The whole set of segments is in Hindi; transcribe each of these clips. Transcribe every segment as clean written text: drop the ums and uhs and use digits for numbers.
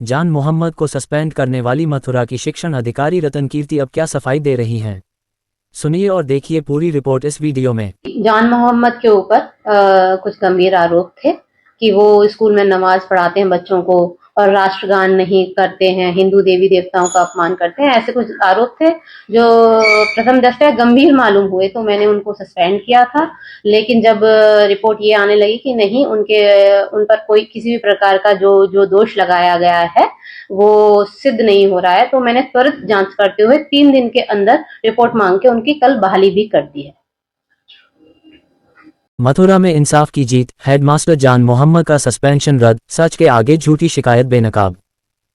जान मोहम्मद को सस्पेंड करने वाली मथुरा की शिक्षण अधिकारी रतन कीर्ति अब क्या सफाई दे रही हैं? सुनिए और देखिए पूरी रिपोर्ट इस वीडियो में। जान मोहम्मद के ऊपर कुछ गंभीर आरोप थे कि वो स्कूल में नमाज पढ़ाते हैं बच्चों को और राष्ट्रगान नहीं करते हैं, हिंदू देवी देवताओं का अपमान करते हैं। ऐसे कुछ आरोप थे जो प्रथम दृष्टया गंभीर मालूम हुए, तो मैंने उनको सस्पेंड किया था। लेकिन जब रिपोर्ट ये आने लगी कि नहीं, उन पर कोई किसी भी प्रकार का जो दोष लगाया गया है वो सिद्ध नहीं हो रहा है, तो मैंने त्वरित जांच करते हुए 3 दिन के अंदर रिपोर्ट मांग के उनकी कल बहाली भी कर दी है। मथुरा में इंसाफ की जीत, हेडमास्टर जान मोहम्मद का सस्पेंशन रद्द, सच के आगे झूठी शिकायत बेनकाब।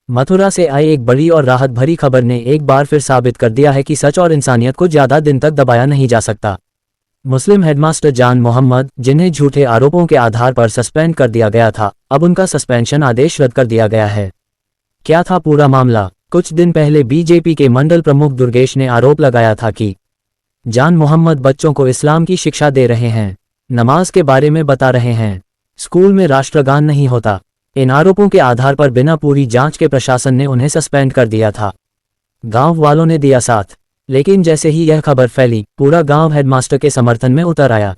मथुरा से आई एक बड़ी और राहत भरी खबर ने एक बार फिर साबित कर दिया है कि सच और इंसानियत को ज्यादा दिन तक दबाया नहीं जा सकता। मुस्लिम हेडमास्टर जान मोहम्मद, जिन्हें झूठे आरोपों के आधार पर सस्पेंड कर दिया गया था, अब उनका सस्पेंशन आदेश रद्द कर दिया गया है। क्या था पूरा मामला? कुछ दिन पहले बीजेपी के मंडल प्रमुख दुर्गेश ने आरोप लगाया था कि जान मोहम्मद बच्चों को इस्लाम की शिक्षा दे रहे हैं, नमाज के बारे में बता रहे हैं, स्कूल में राष्ट्रगान नहीं होता। इन आरोपों के आधार पर बिना पूरी जांच के प्रशासन ने उन्हें सस्पेंड कर दिया था। गांव वालों ने दिया साथ, लेकिन जैसे ही यह खबर फैली, पूरा गांव हेडमास्टर के समर्थन में उतर आया।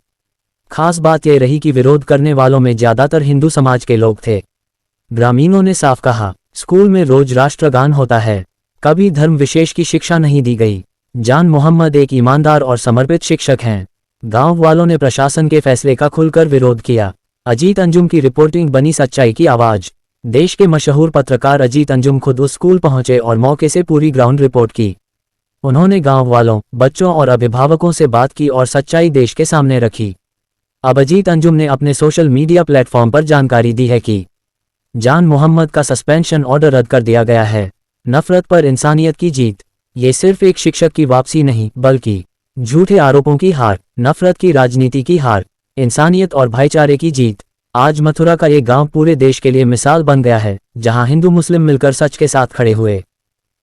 खास बात यह रही कि विरोध करने वालों में ज्यादातर हिंदू समाज के लोग थे। ग्रामीणों ने साफ कहा, स्कूल में रोज राष्ट्रगान होता है, कभी धर्म विशेष की शिक्षा नहीं दी गई। जान मोहम्मद एक ईमानदार और समर्पित शिक्षक हैं। गांव वालों ने प्रशासन के फैसले का खुलकर विरोध किया। अजीत अंजुम की रिपोर्टिंग बनी सच्चाई की आवाज। देश के मशहूर पत्रकार अजीत अंजुम खुद उस स्कूल पहुंचे और मौके से पूरी ग्राउंड रिपोर्ट की। उन्होंने गांव वालों, बच्चों और अभिभावकों से बात की और सच्चाई देश के सामने रखी। अब अजीत अंजुम ने अपने सोशल मीडिया प्लेटफॉर्म पर जानकारी दी है कि जान मोहम्मद का सस्पेंशन ऑर्डर रद्द कर दिया गया है। नफरत पर इंसानियत की जीत। ये सिर्फ एक शिक्षक की वापसी नहीं, बल्कि झूठे आरोपों की हार, नफरत की राजनीति की हार, इंसानियत और भाईचारे की जीत। आज मथुरा का ये गांव पूरे देश के लिए मिसाल बन गया है, जहां हिंदू मुस्लिम मिलकर सच के साथ खड़े हुए।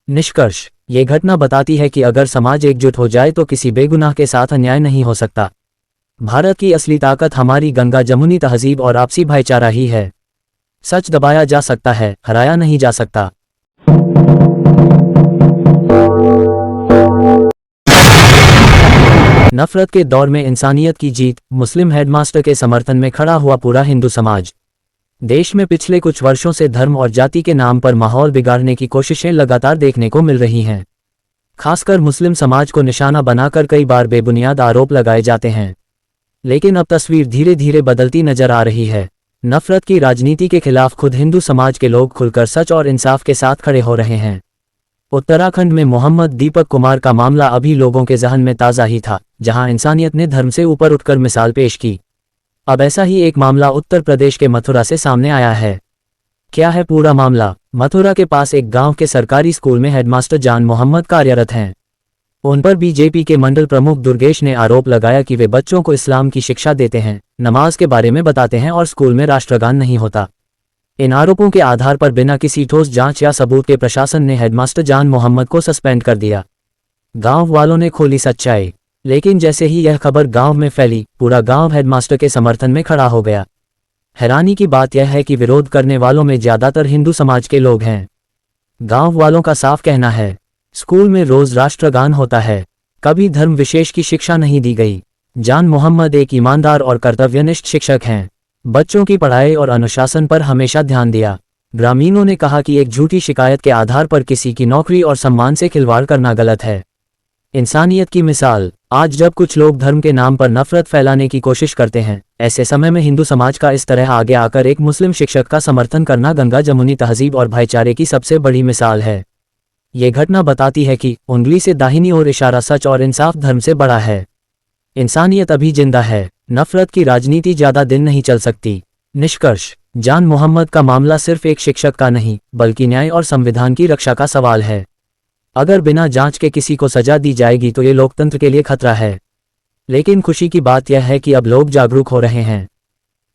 निष्कर्ष, ये घटना बताती है कि अगर समाज एकजुट हो जाए तो किसी बेगुनाह के साथ अन्याय नहीं हो सकता। भारत की असली ताकत हमारी गंगा जमुनी तहजीब और आपसी भाईचारा ही है। सच दबाया जा सकता है, हराया नहीं जा सकता। नफरत के दौर में इंसानियत की जीत, मुस्लिम हेडमास्टर के समर्थन में खड़ा हुआ पूरा हिंदू समाज। देश में पिछले कुछ वर्षों से धर्म और जाति के नाम पर माहौल बिगाड़ने की कोशिशें लगातार देखने को मिल रही हैं। खासकर मुस्लिम समाज को निशाना बनाकर कई बार बेबुनियाद आरोप लगाए जाते हैं। लेकिन अब तस्वीर धीरे धीरे बदलती नजर आ रही है। नफरत की राजनीति के खिलाफ खुद हिंदू समाज के लोग खुलकर सच और इंसाफ के साथ खड़े हो रहे हैं। उत्तराखंड में मोहम्मद दीपक कुमार का मामला अभी लोगों के जहन में ताज़ा ही था, जहां इंसानियत ने धर्म से ऊपर उठकर मिसाल पेश की। अब ऐसा ही एक मामला उत्तर प्रदेश के मथुरा से सामने आया है। क्या है पूरा मामला? मथुरा के पास एक गांव के सरकारी स्कूल में हेडमास्टर जान मोहम्मद कार्यरत हैं। उन पर बीजेपी के मंडल प्रमुख दुर्गेश ने आरोप लगाया कि वे बच्चों को इस्लाम की शिक्षा देते हैं, नमाज के बारे में बताते हैं और स्कूल में राष्ट्रगान नहीं होता। इन आरोपों के आधार पर बिना किसी ठोस जांच या सबूत के प्रशासन ने हेडमास्टर जान मोहम्मद को सस्पेंड कर दिया। गांव वालों ने खोली सच्चाई, लेकिन जैसे ही यह खबर गांव में फैली, पूरा गांव हेडमास्टर के समर्थन में खड़ा हो गया। हैरानी की बात यह है कि विरोध करने वालों में ज्यादातर हिंदू समाज के लोग हैं। गांव वालों का साफ कहना है, स्कूल में रोज राष्ट्रगान होता है, कभी धर्म विशेष की शिक्षा नहीं दी गई। जान मोहम्मद एक ईमानदार और कर्तव्यनिष्ठ शिक्षक हैं। बच्चों की पढ़ाई और अनुशासन पर हमेशा ध्यान दिया। ग्रामीणों ने कहा कि एक झूठी शिकायत के आधार पर किसी की नौकरी और सम्मान से खिलवाड़ करना गलत है। इंसानियत की मिसाल। आज जब कुछ लोग धर्म के नाम पर नफरत फैलाने की कोशिश करते हैं, ऐसे समय में हिंदू समाज का इस तरह आगे आकर एक मुस्लिम शिक्षक का समर्थन करना गंगा जमुनी तहजीब और भाईचारे की सबसे बड़ी मिसाल है। ये घटना बताती है कि उंगली से दाहिनी ओर इशारा सच और इंसाफ धर्म से बड़ा है। इंसानियत अभी जिंदा है, नफरत की राजनीति ज्यादा दिन नहीं चल सकती। निष्कर्ष, जान मोहम्मद का मामला सिर्फ एक शिक्षक का नहीं, बल्कि न्याय और संविधान की रक्षा का सवाल है। अगर बिना जांच के किसी को सजा दी जाएगी तो ये लोकतंत्र के लिए खतरा है। लेकिन खुशी की बात यह है कि अब लोग जागरूक हो रहे हैं।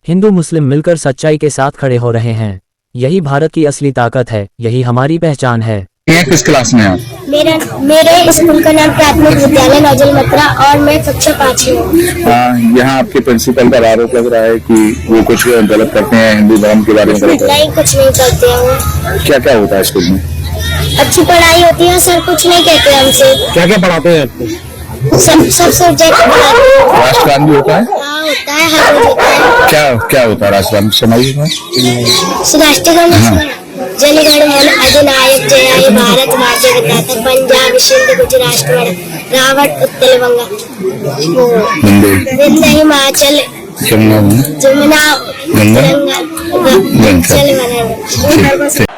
हिंदू मुस्लिम मिलकर सच्चाई के साथ खड़े हो रहे हैं। यही भारत की असली ताकत है, यही हमारी पहचान है। ये किस क्लास में हैं आप? मेरे स्कूल का नाम प्राथमिक विद्यालय नौजल मथुरा और मैं कक्षा 5 में हूँ। यहाँ आपके प्रिंसिपल का आरोप लग रहा है कि वो कुछ गलत करते हैं, हिंदू धर्म के बारे में गलत करते नहीं, कुछ नहीं करते हैं वो। क्या क्या होता है स्कूल में? अच्छी पढ़ाई होती है, सर कुछ नहीं कहते हमसे। क्या क्या पढ़ाते हैं आपको? सब सब्जेक्ट पढ़ाते हैं। राष्ट्रगान भी होता है? हाँ होता है, हर रोज होता है। क्या क्या होता है राष्ट्रगान? सुनाइए। राष्ट्रगान जनगण मन अधिनायक जय हे भारत माता पिता पंजाब सिंध गुजरात रावण उत्कल बंगा विंध्य हिमाचल जमुना गंगा चल